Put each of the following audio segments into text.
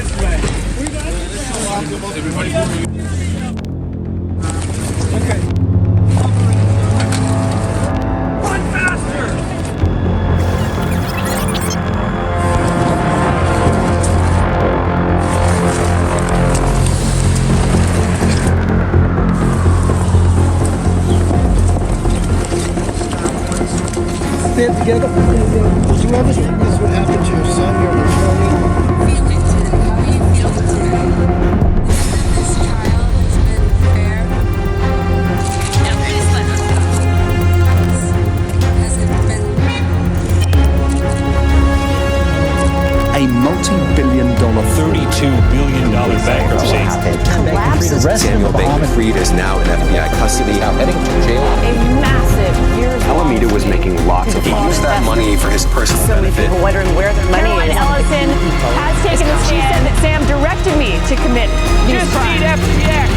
this way. We got this way. Okay. Run faster! Stand together. Did you ever witness what happened to your son, your attorney? How do you feel today? This trial has been fair. Now please let us go. Has it been? A multi-billion-dollar $32 billion bankruptcy. Sam Bankman-Fried is now in FBI custody, now heading to jail. A massive Alameda was making lots of money. He used that money for his personal benefit. people wondering where their money is. Ellison has taken the stand. She said that Sam directed me to commit these crimes. FTX.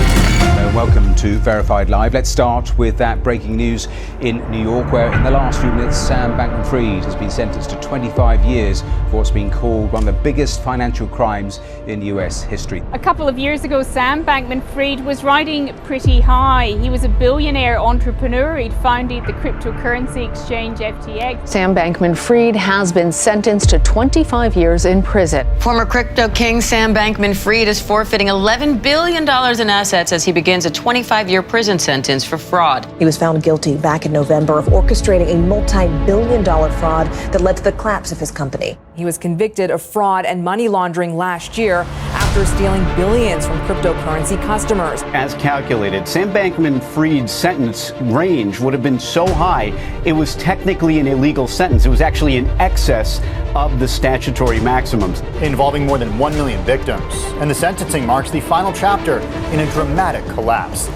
Welcome to Verified Live. Let's start with that breaking news in New York, where in the last few minutes, Sam Bankman-Fried has been sentenced to 25 years for what's been called one of the biggest financial crimes in US history. A couple of years ago, Sam Bankman-Fried was riding pretty high. He was a billionaire entrepreneur. He'd founded the cryptocurrency exchange FTX. Sam Bankman-Fried has been sentenced to 25 years in prison. Former crypto king Sam Bankman-Fried is forfeiting $11 billion in assets as he begins a 25-year prison sentence for fraud. He was found guilty back in November of orchestrating a multi-billion-dollar fraud that led to the collapse of his company. He was convicted of fraud and money laundering last year after stealing billions from cryptocurrency customers. As calculated, Sam Bankman-Fried's sentence range would have been so high, it was technically an illegal sentence. It was actually in excess of the statutory maximums. Involving more than 1 million victims. And the sentencing marks the final chapter in a dramatic collapse.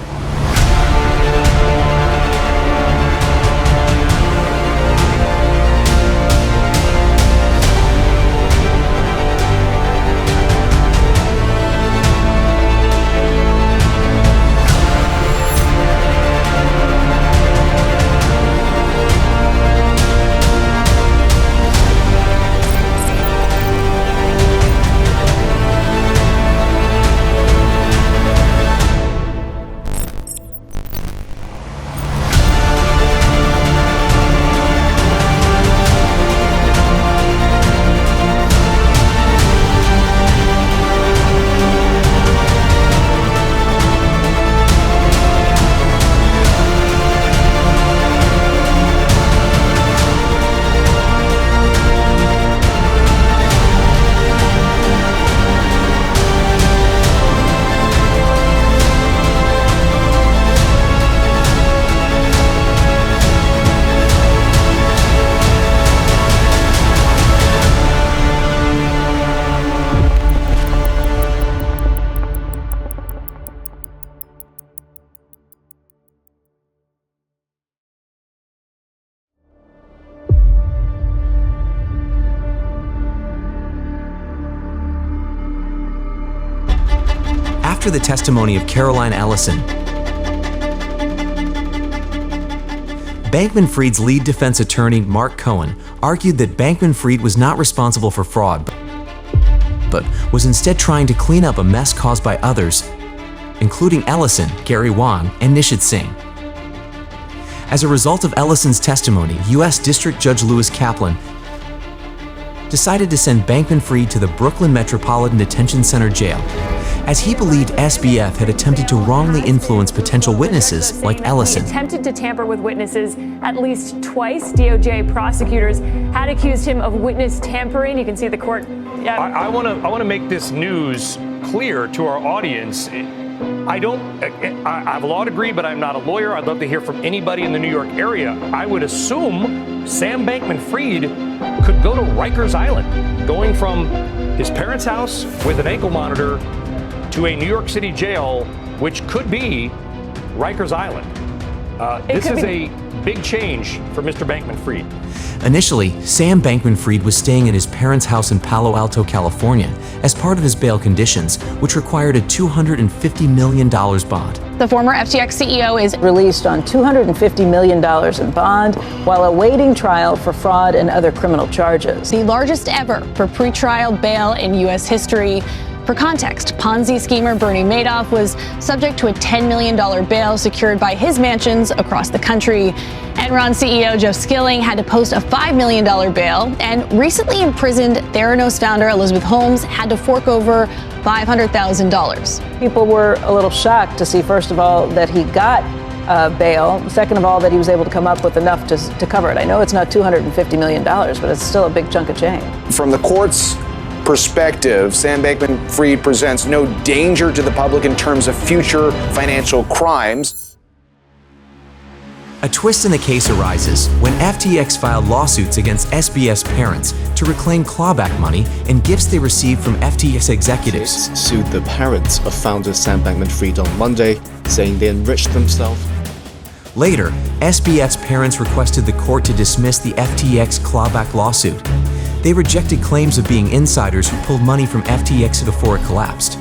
After the testimony of Caroline Ellison, Bankman-Fried's lead defense attorney, Mark Cohen, argued that Bankman-Fried was not responsible for fraud, but was instead trying to clean up a mess caused by others, including Ellison, Gary Wang, and Nishit Singh. As a result of Ellison's testimony, U.S. District Judge Lewis Kaplan decided to send Bankman-Fried to the Brooklyn Metropolitan Detention Center jail, as he believed SBF had attempted to wrongly influence potential witnesses like Ellison. He attempted to tamper with witnesses at least twice. DOJ prosecutors had accused him of witness tampering. You can see the court. I want to make this news clear to our audience. I have a law degree, but I'm not a lawyer. I'd love to hear from anybody in the New York area. I would assume Sam Bankman-Fried could go to Rikers Island, going from his parents' house with an ankle monitor to a New York City jail, which could be Rikers Island. This is a big change for Mr. Bankman-Fried. Initially, Sam Bankman-Fried was staying at his parents' house in Palo Alto, California, as part of his bail conditions, which required a $250 million bond. The former FTX CEO is released on $250 million in bond while awaiting trial for fraud and other criminal charges. The largest ever for pretrial bail in U.S. history. For context, Ponzi schemer Bernie Madoff was subject to a $10 million bail secured by his mansions across the country. Enron CEO Joe Skilling had to post a $5 million bail, and recently imprisoned Theranos founder Elizabeth Holmes had to fork over $500,000. People were a little shocked to see, first of all, that he got bail. Second of all, that he was able to come up with enough to cover it. I know it's not $250 million, but it's still a big chunk of change. From the court's perspective, Sam Bankman-Fried presents no danger to the public in terms of future financial crimes. A twist in the case arises when FTX filed lawsuits against SBF's parents to reclaim clawback money and gifts they received from FTX executives. Sued the parents of founder Sam Bankman-Fried on Monday, saying they enriched themselves. Later, SBF's parents requested the court to dismiss the FTX clawback lawsuit. They rejected claims of being insiders who pulled money from FTX before it collapsed.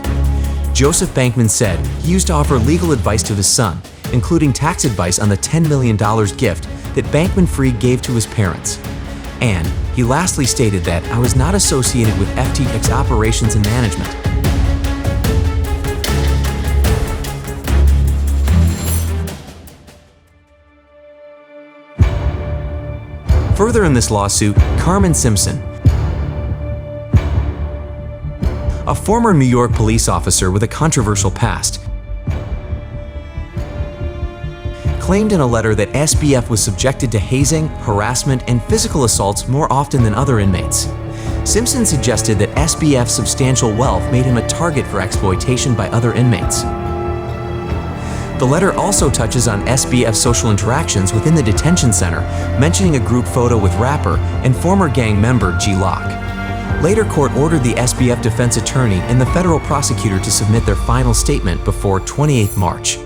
Joseph Bankman said he used to offer legal advice to his son, including tax advice on the $10 million gift that Bankman-Fried gave to his parents. And he lastly stated that I was not associated with FTX operations and management. Further in this lawsuit, Carmen Simpson, a former New York police officer with a controversial past, claimed in a letter that SBF was subjected to hazing, harassment, and physical assaults more often than other inmates. Simpson suggested that SBF's substantial wealth made him a target for exploitation by other inmates. The letter also touches on SBF's social interactions within the detention center, mentioning a group photo with rapper and former gang member G. Locke. Later, court ordered the SBF defense attorney and the federal prosecutor to submit their final statement before 28 March.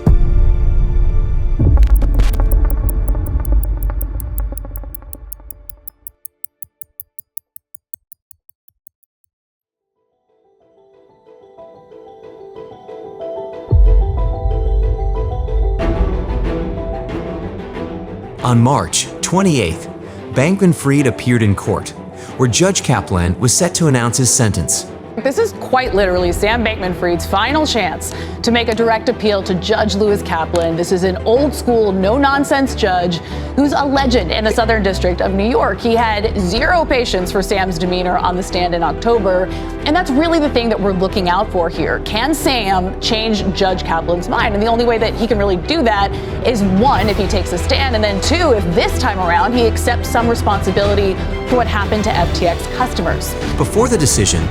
On March 28th, Bankman-Fried appeared in court, where Judge Kaplan was set to announce his sentence. This is quite literally Sam Bankman-Fried's final chance to make a direct appeal to Judge Lewis Kaplan. This is an old school, no-nonsense judge who's a legend in the Southern District of New York. He had zero patience for Sam's demeanor on the stand in October, and that's really the thing that we're looking out for here. Can Sam change Judge Kaplan's mind? And the only way that he can really do that is, one, if he takes a stand, and then two, if this time around he accepts some responsibility for what happened to FTX customers. Before the decision,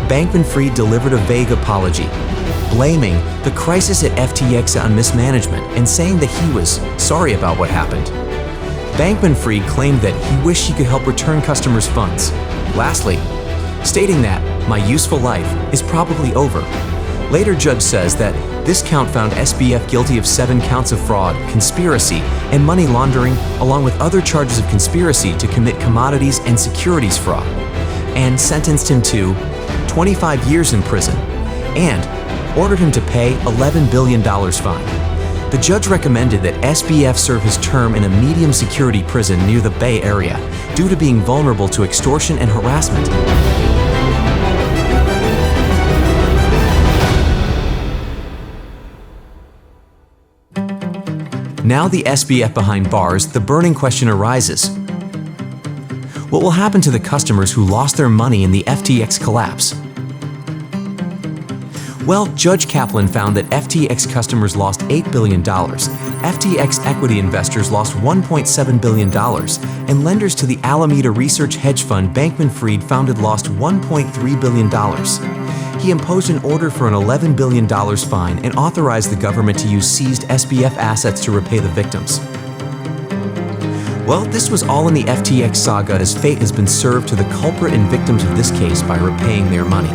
Bankman-Fried delivered a vague apology, blaming the crisis at FTX on mismanagement and saying that he was sorry about what happened. Bankman-Fried claimed that he wished he could help return customers' funds. Lastly, stating that my useful life is probably over. Later, judge says that this count found SBF guilty of 7 counts of fraud, conspiracy, and money laundering, along with other charges of conspiracy to commit commodities and securities fraud, and sentenced him to 25 years in prison, and ordered him to pay $11 billion fine. The judge recommended that SBF serve his term in a medium security prison near the Bay Area due to being vulnerable to extortion and harassment. Now the SBF behind bars, the burning question arises. What will happen to the customers who lost their money in the FTX collapse? Well, Judge Kaplan found that FTX customers lost $8 billion, FTX equity investors lost $1.7 billion, and lenders to the Alameda research hedge fund Bankman-Fried founded lost $1.3 billion. He imposed an order for an $11 billion fine and authorized the government to use seized SBF assets to repay the victims. Well, this was all in the FTX saga, as fate has been served to the culprit and victims of this case by repaying their money.